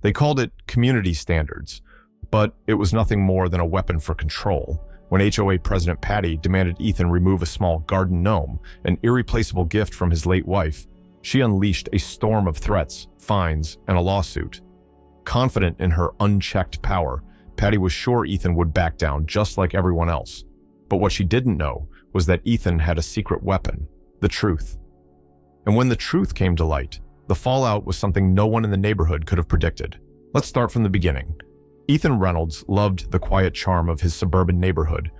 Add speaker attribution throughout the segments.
Speaker 1: They called it community standards, but it was nothing more than a weapon for control. When HOA President Patty demanded Ethan remove a small garden gnome, an irreplaceable gift from his late wife, she unleashed a storm of threats, fines, and a lawsuit. Confident in her unchecked power, Patty was sure Ethan would back down just like everyone else. But what she didn't know was that Ethan had a secret weapon, the truth. And when the truth came to light, the fallout was something no one in the neighborhood could have predicted. Let's start from the beginning. Ethan Reynolds loved the quiet charm of his suburban neighborhood.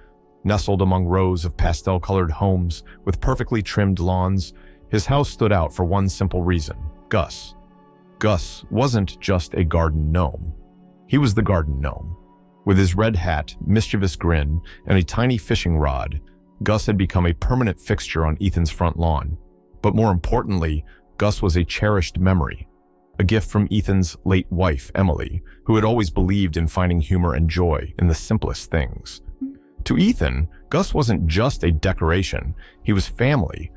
Speaker 1: Nestled among rows of pastel-colored homes with perfectly trimmed lawns, his house stood out for one simple reason: Gus. Gus wasn't just a garden gnome. He was the garden gnome. With his red hat, mischievous grin, and a tiny fishing rod, Gus had become a permanent fixture on Ethan's front lawn. But more importantly, Gus was a cherished memory. A gift from Ethan's late wife, Emily, who had always believed in finding humor and joy in the simplest things. To Ethan, Gus wasn't just a decoration, he was family.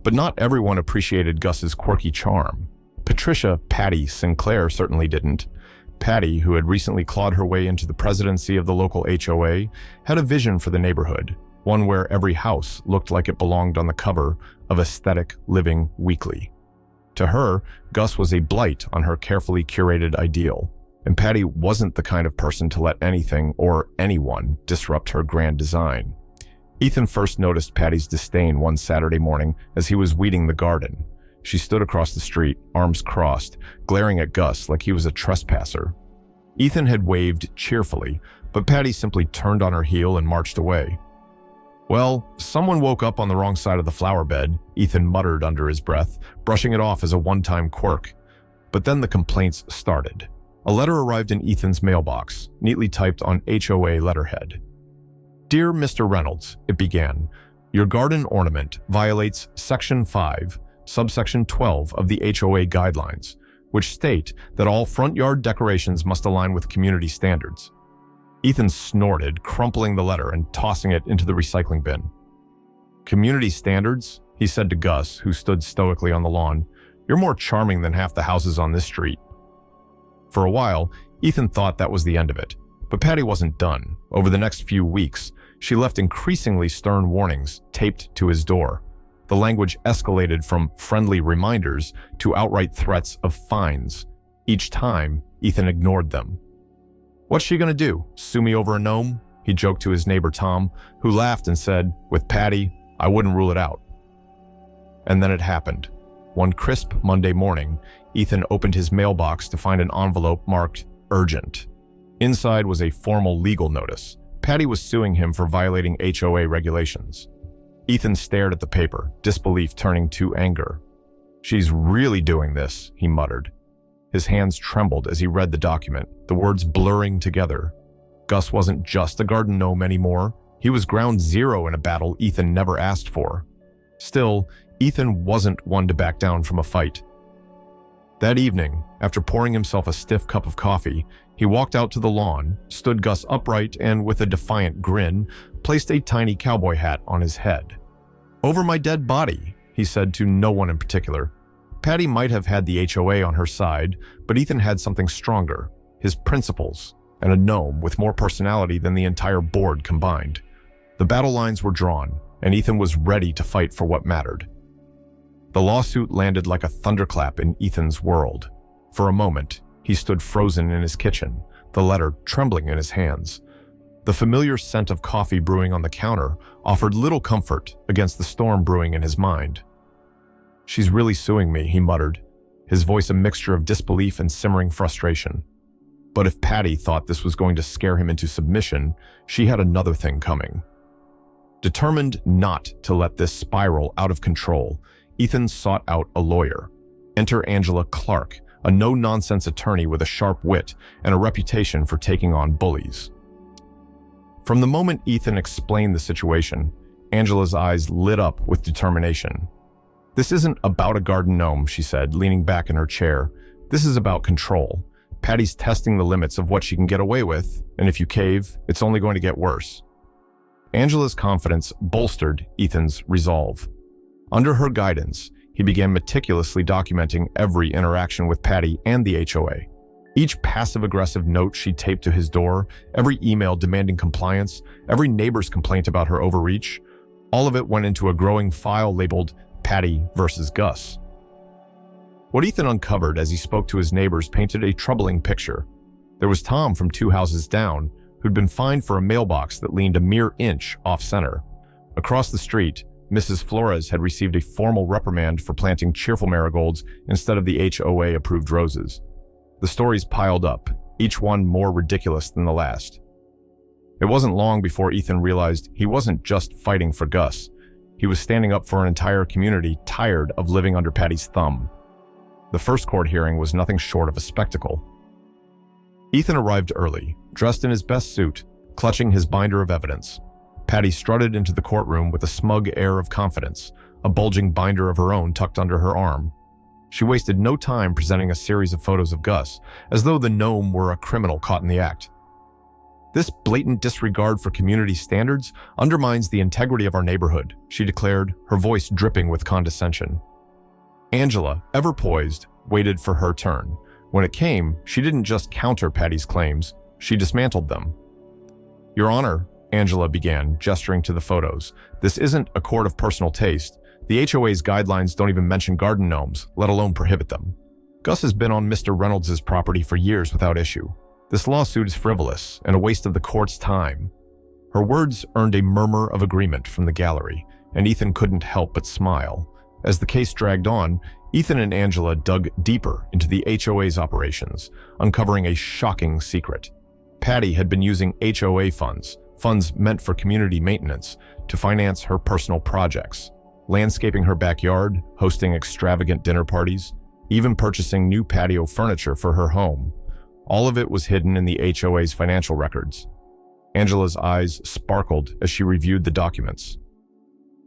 Speaker 1: But not everyone appreciated Gus's quirky charm. Patricia "Patty" Sinclair certainly didn't. Patty, who had recently clawed her way into the presidency of the local HOA, had a vision for the neighborhood, one where every house looked like it belonged on the cover of Aesthetic Living Weekly. To her, Gus was a blight on her carefully curated ideal, and Patty wasn't the kind of person to let anything or anyone disrupt her grand design. Ethan first noticed Patty's disdain one Saturday morning as he was weeding the garden. She stood across the street, arms crossed, glaring at Gus like he was a trespasser. Ethan had waved cheerfully, but Patty simply turned on her heel and marched away. "Well, someone woke up on the wrong side of the flower bed," Ethan muttered under his breath, brushing it off as a one-time quirk. But then the complaints started. A letter arrived in Ethan's mailbox, neatly typed on HOA letterhead. "Dear Mr. Reynolds," it began, "your garden ornament violates Section 5, subsection 12 of the HOA guidelines, which state that all front yard decorations must align with community standards." Ethan snorted, crumpling the letter and tossing it into the recycling bin. "Community standards?" he said to Gus, who stood stoically on the lawn. "You're more charming than half the houses on this street." For a while, Ethan thought that was the end of it. But Patty wasn't done. Over the next few weeks, she left increasingly stern warnings taped to his door. The language escalated from friendly reminders to outright threats of fines. Each time, Ethan ignored them. "What's she gonna do, sue me over a gnome?" he joked to his neighbor Tom, who laughed and said, "With Patty, I wouldn't rule it out." And then it happened. One crisp Monday morning, Ethan opened his mailbox to find an envelope marked urgent. Inside was a formal legal notice. Patty was suing him for violating HOA regulations. Ethan stared at the paper, disbelief turning to anger. "She's really doing this," he muttered. His hands trembled as he read the document, the words blurring together. Gus wasn't just a garden gnome anymore. He was ground zero in a battle Ethan never asked for. Still, Ethan wasn't one to back down from a fight. That evening, after pouring himself a stiff cup of coffee, he walked out to the lawn, stood Gus upright, and with a defiant grin, placed a tiny cowboy hat on his head. "Over my dead body," he said to no one in particular. Patty might have had the HOA on her side, but Ethan had something stronger, his principles, and a gnome with more personality than the entire board combined. The battle lines were drawn, and Ethan was ready to fight for what mattered. The lawsuit landed like a thunderclap in Ethan's world. For a moment, he stood frozen in his kitchen, the letter trembling in his hands. The familiar scent of coffee brewing on the counter offered little comfort against the storm brewing in his mind. "She's really suing me," he muttered, his voice a mixture of disbelief and simmering frustration. But if Patty thought this was going to scare him into submission, she had another thing coming. Determined not to let this spiral out of control, Ethan sought out a lawyer. Enter Angela Clark, a no-nonsense attorney with a sharp wit and a reputation for taking on bullies. From the moment Ethan explained the situation, Angela's eyes lit up with determination. "This isn't about a garden gnome," she said, leaning back in her chair. "This is about control. Patty's testing the limits of what she can get away with, and if you cave, it's only going to get worse." Angela's confidence bolstered Ethan's resolve. Under her guidance, he began meticulously documenting every interaction with Patty and the HOA. Each passive-aggressive note she taped to his door, every email demanding compliance, every neighbor's complaint about her overreach, all of it went into a growing file labeled Patty versus Gus. What Ethan uncovered as he spoke to his neighbors painted a troubling picture. There was Tom from 2 houses down, who'd been fined for a mailbox that leaned a mere inch off-center. Across the street, Mrs. Flores had received a formal reprimand for planting cheerful marigolds instead of the HOA-approved roses. The stories piled up, each one more ridiculous than the last. It wasn't long before Ethan realized he wasn't just fighting for Gus. He was standing up for an entire community tired of living under Patty's thumb. The first court hearing was nothing short of a spectacle. Ethan arrived early, dressed in his best suit, clutching his binder of evidence. Patty strutted into the courtroom with a smug air of confidence, a bulging binder of her own tucked under her arm. She wasted no time presenting a series of photos of Gus, as though the gnome were a criminal caught in the act. "This blatant disregard for community standards undermines the integrity of our neighborhood," she declared, her voice dripping with condescension. Angela, ever poised, waited for her turn. When it came, she didn't just counter Patty's claims, she dismantled them. "Your Honor," Angela began, gesturing to the photos, "this isn't a court of personal taste. The HOA's guidelines don't even mention garden gnomes, let alone prohibit them. Gus has been on Mr. Reynolds' property for years without issue. This lawsuit is frivolous and a waste of the court's time." Her words earned a murmur of agreement from the gallery, and Ethan couldn't help but smile. As the case dragged on, Ethan and Angela dug deeper into the HOA's operations, uncovering a shocking secret. Patty had been using HOA funds meant for community maintenance, to finance her personal projects, landscaping her backyard, hosting extravagant dinner parties, even purchasing new patio furniture for her home. All of it was hidden in the HOA's financial records. Angela's eyes sparkled as she reviewed the documents.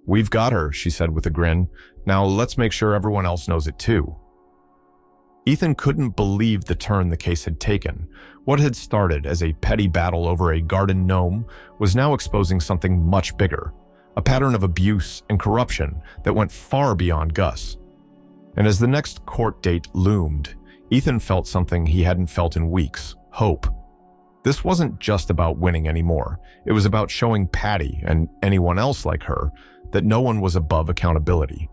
Speaker 1: "We've got her," she said with a grin. "Now let's make sure everyone else knows it too." Ethan couldn't believe the turn the case had taken. What had started as a petty battle over a garden gnome was now exposing something much bigger, a pattern of abuse and corruption that went far beyond Gus. And as the next court date loomed, Ethan felt something he hadn't felt in weeks: hope. This wasn't just about winning anymore. It was about showing Patty, and anyone else like her, that no one was above accountability.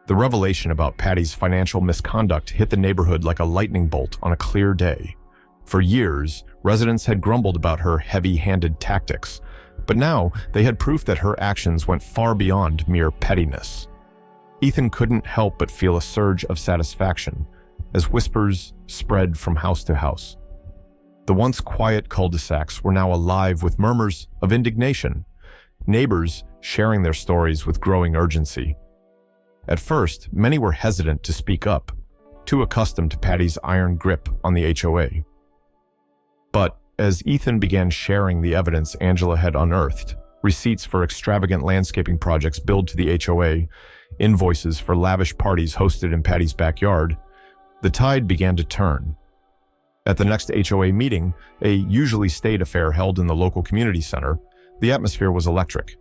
Speaker 1: The revelation about Patty's financial misconduct hit the neighborhood like a lightning bolt on a clear day. For years, residents had grumbled about her heavy-handed tactics, but now they had proof that her actions went far beyond mere pettiness. Ethan couldn't help but feel a surge of satisfaction as whispers spread from house to house. The once quiet cul-de-sacs were now alive with murmurs of indignation, neighbors sharing their stories with growing urgency. At first, many were hesitant to speak up, too accustomed to Patty's iron grip on the HOA. But as Ethan began sharing the evidence Angela had unearthed, receipts for extravagant landscaping projects billed to the HOA, invoices for lavish parties hosted in Patty's backyard, the tide began to turn. At the next HOA meeting, a usually staid affair held in the local community center, the atmosphere was electric.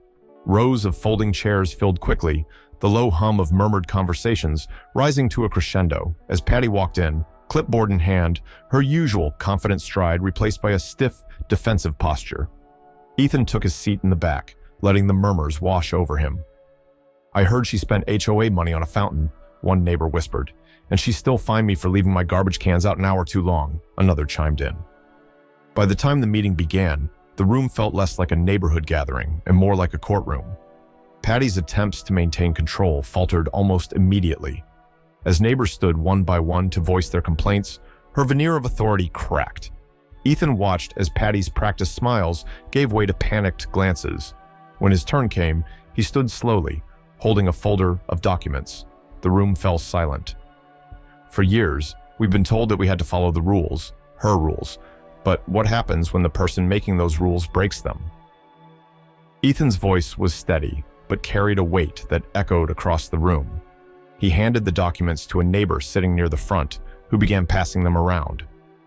Speaker 1: Rows of folding chairs filled quickly, the low hum of murmured conversations rising to a crescendo as Patty walked in, clipboard in hand, her usual confident stride replaced by a stiff, defensive posture. Ethan took his seat in the back, letting the murmurs wash over him. "I heard she spent HOA money on a fountain," one neighbor whispered, "and she still fined me for leaving my garbage cans out an hour too long," another chimed in. By the time the meeting began, the room felt less like a neighborhood gathering and more like a courtroom. Patty's attempts to maintain control faltered almost immediately. As neighbors stood one by one to voice their complaints, her veneer of authority cracked. Ethan watched as Patty's practiced smiles gave way to panicked glances. When his turn came, he stood slowly, holding a folder of documents. The room fell silent. For years, we've been told that we had to follow the rules, her rules. But what happens when the person making those rules breaks them? Ethan's voice was steady, but carried a weight that echoed across the room. He handed the documents to a neighbor sitting near the front, who began passing them around.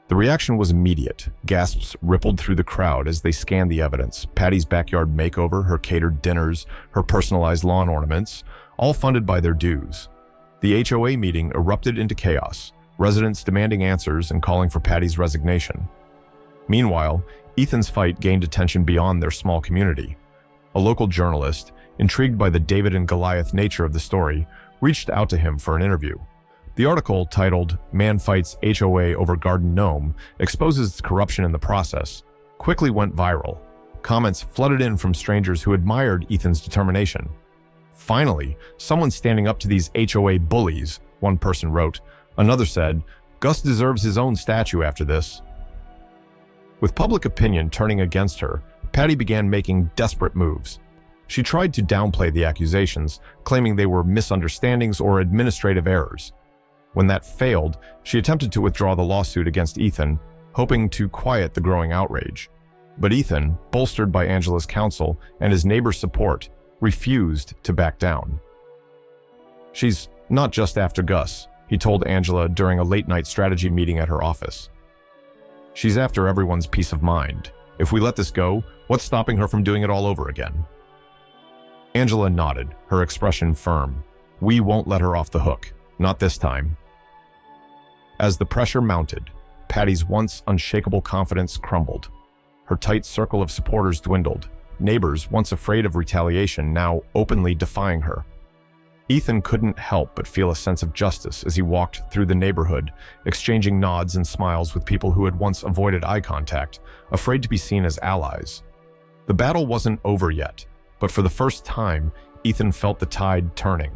Speaker 1: The reaction was immediate. Gasps rippled through the crowd as they scanned the evidence: Patty's backyard makeover, her catered dinners, her personalized lawn ornaments, all funded by their dues. The HOA meeting erupted into chaos. residents demanding answers and calling for Patty's resignation. Meanwhile, Ethan's fight gained attention beyond their small community. A local journalist, intrigued by the David and Goliath nature of the story, reached out to him for an interview. The article, titled "Man Fights HOA Over Garden Gnome," exposes the corruption in the process, quickly went viral. Comments flooded in from strangers who admired Ethan's determination. "Finally, someone standing up to these HOA bullies," one person wrote. Another said, "Gus deserves his own statue after this." With public opinion turning against her, Patty began making desperate moves. She tried to downplay the accusations, claiming they were misunderstandings or administrative errors. When that failed, she attempted to withdraw the lawsuit against Ethan, hoping to quiet the growing outrage. But Ethan, bolstered by Angela's counsel and his neighbor's support, refused to back down. "She's not just after Gus," he told Angela during a late-night strategy meeting at her office. "She's after everyone's peace of mind. If we let this go, what's stopping her from doing it all over again?" Angela nodded, her expression firm. "We won't let her off the hook. Not this time." As the pressure mounted, Patty's once unshakable confidence crumbled. Her tight circle of supporters dwindled, neighbors once afraid of retaliation now openly defying her. Ethan couldn't help but feel a sense of justice as he walked through the neighborhood, exchanging nods and smiles with people who had once avoided eye contact, afraid to be seen as allies. The battle wasn't over yet, but for the first time, Ethan felt the tide turning.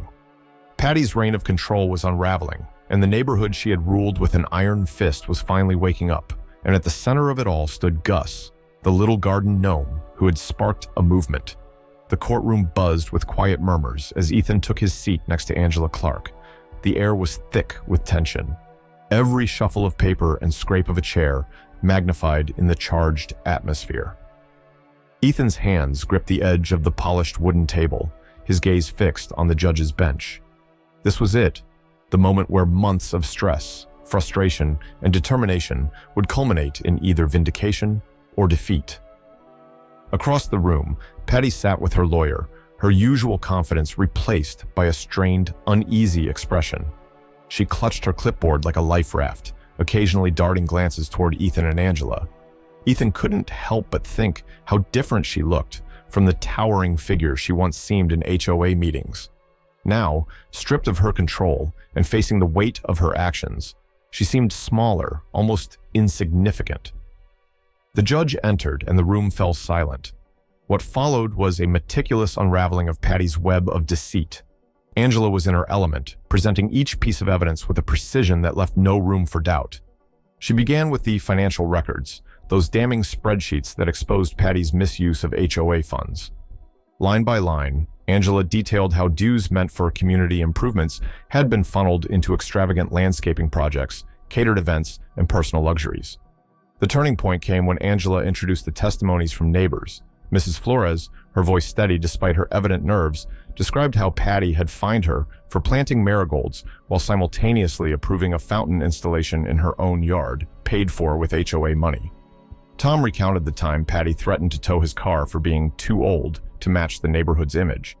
Speaker 1: Patty's reign of control was unraveling, and the neighborhood she had ruled with an iron fist was finally waking up, and at the center of it all stood Gus, the little garden gnome who had sparked a movement. The courtroom buzzed with quiet murmurs as Ethan took his seat next to Angela Clark. The air was thick with tension. Every shuffle of paper and scrape of a chair magnified in the charged atmosphere. Ethan's hands gripped the edge of the polished wooden table, his gaze fixed on the judge's bench. This was it, the moment where months of stress, frustration, and determination would culminate in either vindication or defeat. Across the room, Patty sat with her lawyer, her usual confidence replaced by a strained, uneasy expression. She clutched her clipboard like a life raft, occasionally darting glances toward Ethan and Angela. Ethan couldn't help but think how different she looked from the towering figure she once seemed in HOA meetings. Now, stripped of her control and facing the weight of her actions, she seemed smaller, almost insignificant. The judge entered and the room fell silent. What followed was a meticulous unraveling of Patty's web of deceit. Angela was in her element, presenting each piece of evidence with a precision that left no room for doubt. She began with the financial records, those damning spreadsheets that exposed Patty's misuse of HOA funds. Line by line, Angela detailed how dues meant for community improvements had been funneled into extravagant landscaping projects, catered events, and personal luxuries. The turning point came when Angela introduced the testimonies from neighbors. Mrs. Flores, her voice steady despite her evident nerves, described how Patty had fined her for planting marigolds while simultaneously approving a fountain installation in her own yard, paid for with HOA money. Tom recounted the time Patty threatened to tow his car for being too old to match the neighborhood's image.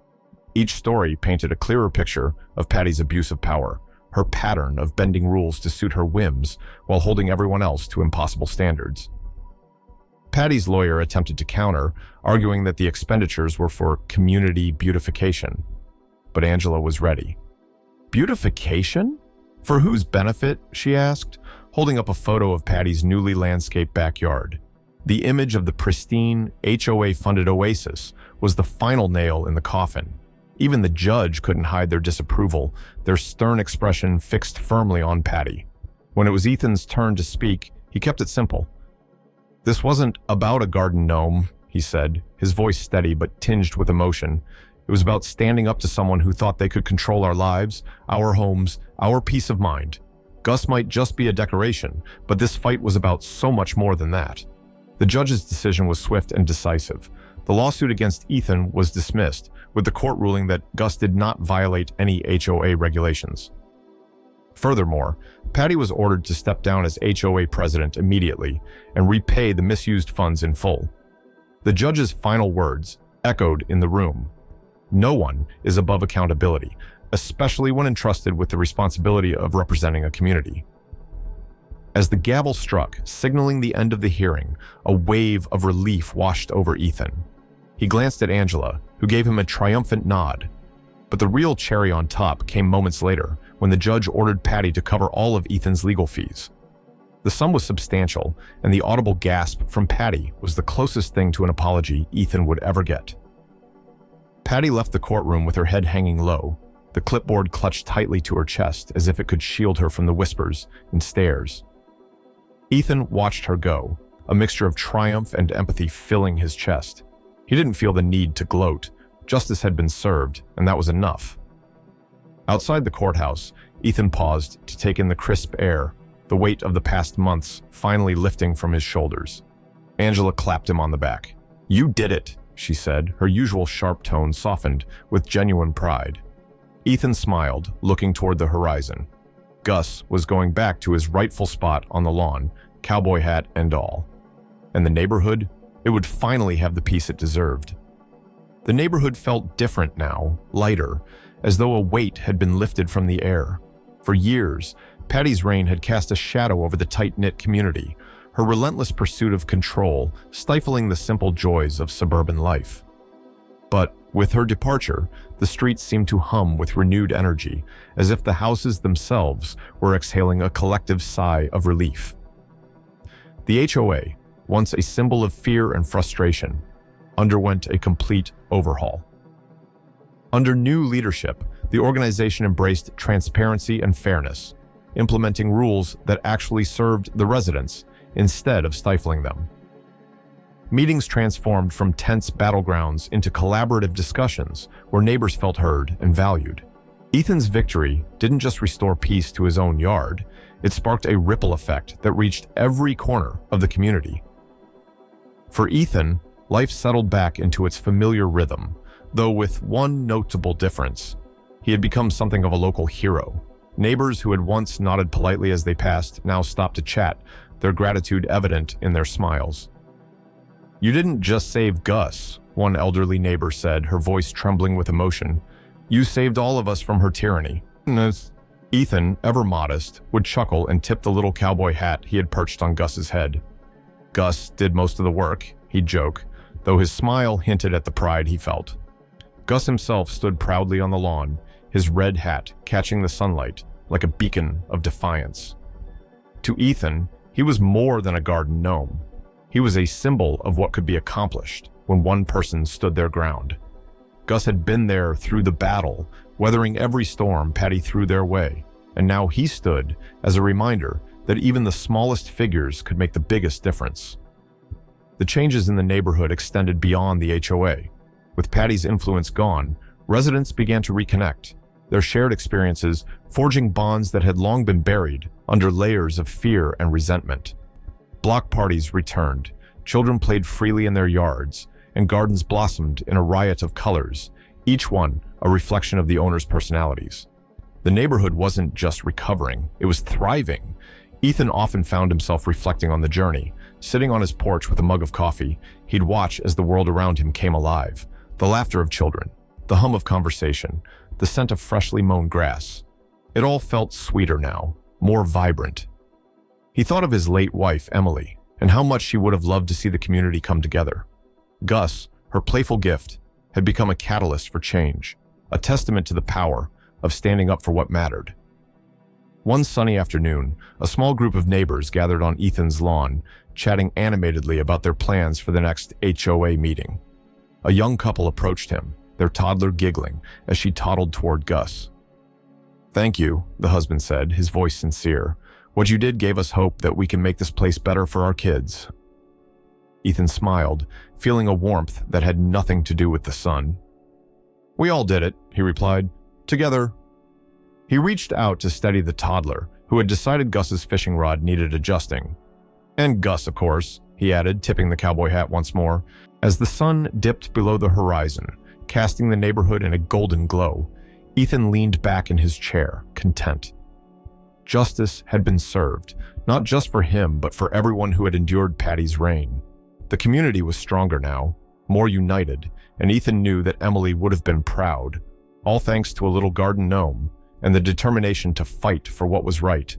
Speaker 1: Each story painted a clearer picture of Patty's abuse of power, her pattern of bending rules to suit her whims while holding everyone else to impossible standards. Patty's lawyer attempted to counter, arguing that the expenditures were for community beautification. But Angela was ready. "Beautification? For whose benefit?" she asked, holding up a photo of Patty's newly landscaped backyard. The image of the pristine, HOA-funded oasis was the final nail in the coffin. Even the judge couldn't hide their disapproval, their stern expression fixed firmly on Patty. When it was Ethan's turn to speak, he kept it simple. "This wasn't about a garden gnome," he said, his voice steady but tinged with emotion. "It was about standing up to someone who thought they could control our lives, our homes, our peace of mind. Gus might just be a decoration, but this fight was about so much more than that." The judge's decision was swift and decisive. The lawsuit against Ethan was dismissed, with the court ruling that Gus did not violate any HOA regulations. Furthermore, Patty was ordered to step down as HOA president immediately and repay the misused funds in full. The judge's final words echoed in the room. No one is above accountability, especially when entrusted with the responsibility of representing a community. As the gavel struck, signaling the end of the hearing, a wave of relief washed over Ethan. He glanced at Angela, who gave him a triumphant nod. But the real cherry on top came moments later, when the judge ordered Patty to cover all of Ethan's legal fees. The sum was substantial, and the audible gasp from Patty was the closest thing to an apology Ethan would ever get. Patty left the courtroom with her head hanging low, the clipboard clutched tightly to her chest as if it could shield her from the whispers and stares. Ethan watched her go, a mixture of triumph and empathy filling his chest. He didn't feel the need to gloat. Justice had been served, and that was enough. Outside the courthouse, Ethan paused to take in the crisp air, the weight of the past months finally lifting from his shoulders. Angela clapped him on the back. "You did it," she said, her usual sharp tone softened with genuine pride. Ethan smiled, looking toward the horizon. Gus was going back to his rightful spot on the lawn, cowboy hat and all. And the neighborhood? It would finally have the peace it deserved. The neighborhood felt different now, lighter, as though a weight had been lifted from the air. For years, Patty's reign had cast a shadow over the tight-knit community, her relentless pursuit of control stifling the simple joys of suburban life. But with her departure, the streets seemed to hum with renewed energy, as if the houses themselves were exhaling a collective sigh of relief. The HOA, once a symbol of fear and frustration, underwent a complete overhaul. Under new leadership, the organization embraced transparency and fairness, implementing rules that actually served the residents instead of stifling them. Meetings transformed from tense battlegrounds into collaborative discussions where neighbors felt heard and valued. Ethan's victory didn't just restore peace to his own yard, it sparked a ripple effect that reached every corner of the community. For Ethan, life settled back into its familiar rhythm, though with one notable difference. He had become something of a local hero. Neighbors who had once nodded politely as they passed now stopped to chat, their gratitude evident in their smiles. "You didn't just save Gus," one elderly neighbor said, her voice trembling with emotion. "You saved all of us from her tyranny." Ethan, ever modest, would chuckle and tip the little cowboy hat he had perched on Gus's head. Gus did most of the work, he'd joke, though his smile hinted at the pride he felt. Gus himself stood proudly on the lawn, his red hat catching the sunlight like a beacon of defiance. To Ethan, he was more than a garden gnome. He was a symbol of what could be accomplished when one person stood their ground. Gus had been there through the battle, weathering every storm Patty threw their way, and now he stood as a reminder that even the smallest figures could make the biggest difference. The changes in the neighborhood extended beyond the HOA. With Patty's influence gone, residents began to reconnect, their shared experiences forging bonds that had long been buried under layers of fear and resentment. Block parties returned, children played freely in their yards, and gardens blossomed in a riot of colors, each one a reflection of the owner's personalities. The neighborhood wasn't just recovering, it was thriving. Ethan often found himself reflecting on the journey. Sitting on his porch with a mug of coffee, he'd watch as the world around him came alive. The laughter of children, the hum of conversation, the scent of freshly mown grass. It all felt sweeter now, more vibrant. He thought of his late wife, Emily, and how much she would have loved to see the community come together. Gus, her playful gift, had become a catalyst for change, a testament to the power of standing up for what mattered. One sunny afternoon, a small group of neighbors gathered on Ethan's lawn, chatting animatedly about their plans for the next HOA meeting. A young couple approached him, their toddler giggling as she toddled toward Gus. "Thank you," the husband said, his voice sincere. "What you did gave us hope that we can make this place better for our kids." Ethan smiled, feeling a warmth that had nothing to do with the sun. "We all did it," he replied. "Together." He reached out to steady the toddler, who had decided Gus's fishing rod needed adjusting. "And Gus, of course," he added, tipping the cowboy hat once more. As the sun dipped below the horizon, casting the neighborhood in a golden glow, Ethan leaned back in his chair, content. Justice had been served, not just for him, but for everyone who had endured Patty's reign. The community was stronger now, more united, and Ethan knew that Emily would have been proud, all thanks to a little garden gnome and the determination to fight for what was right.